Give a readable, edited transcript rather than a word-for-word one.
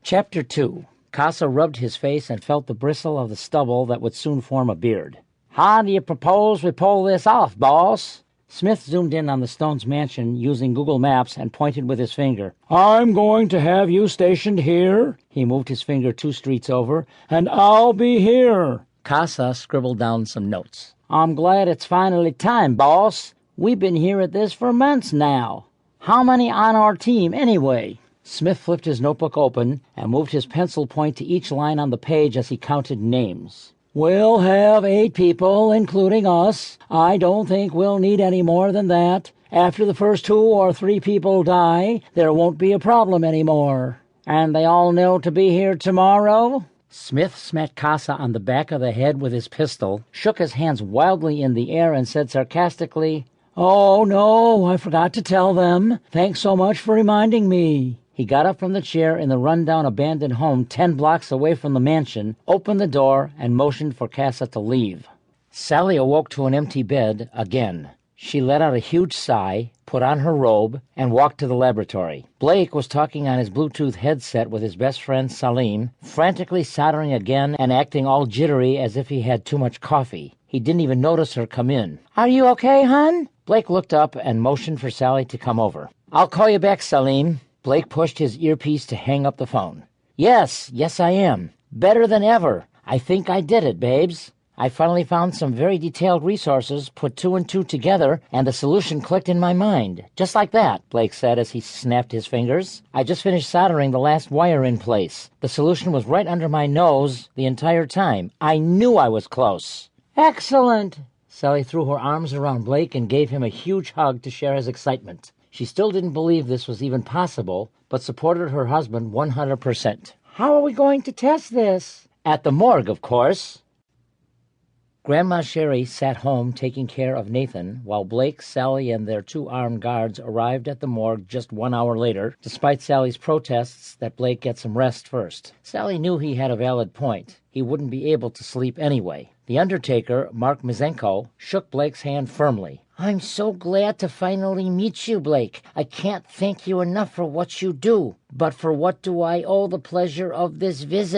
Chapter 2. Casa rubbed his face and felt the bristle of the stubble that would soon form a beard. "How do you propose we pull this off, boss?" Smith zoomed in on the Stones' mansion using Google Maps and pointed with his finger. "I'm going to have you stationed here." He moved his finger 2 streets over. "And I'll be here." Casa scribbled down some notes. "I'm glad it's finally time, boss. We've been here at this for months now. How many on our team, anyway?" Smith flipped his notebook open and moved his pencil point to each line on the page as he counted names. "We'll have 8 people, including us. I don't think we'll need any more than that. After the first 2 or 3 people die, there won't be a problem anymore." "And they all know to be here tomorrow?" Smith smacked Casa on the back of the head with his pistol, shook his hands wildly in the air, and said sarcastically, "Oh, no, I forgot to tell them. Thanks so much for reminding me." He got up from the chair in the rundown abandoned home 10 blocks away from the mansion, opened the door, and motioned for Casa to leave. Sally awoke to an empty bed again. She let out a huge sigh, put on her robe, and walked to the laboratory. Blake was talking on his Bluetooth headset with his best friend Salim, frantically soldering again and acting all jittery as if he had too much coffee. He didn't even notice her come in. "Are you okay, hon?" Blake looked up and motioned for Sally to come over. "I'll call you back, Salim." Blake pushed his earpiece to hang up the phone. Yes, I am. Better than ever. I think I did it, babes. I finally found some very detailed resources, put 2 and 2 together, and the solution clicked in my mind. Just like that," Blake said as he snapped his fingers. "I just finished soldering the last wire in place. The solution was right under my nose the entire time. I knew I was close." "Excellent!" Sally threw her arms around Blake and gave him a huge hug to share his excitement. She still didn't believe this was even possible, but supported her husband 100%. "How are we going to test this?" "At the morgue, of course." Grandma Sherry sat home taking care of Nathan, while Blake, Sally, and their 2 armed guards arrived at the morgue just 1 hour later, despite Sally's protests that Blake get some rest first. Sally knew he had a valid point. He wouldn't be able to sleep anyway. The undertaker, Mark Mizenko, shook Blake's hand firmly. "I'm so glad to finally meet you, Blake. I can't thank you enough for what you do. But for what do I owe the pleasure of this visit?"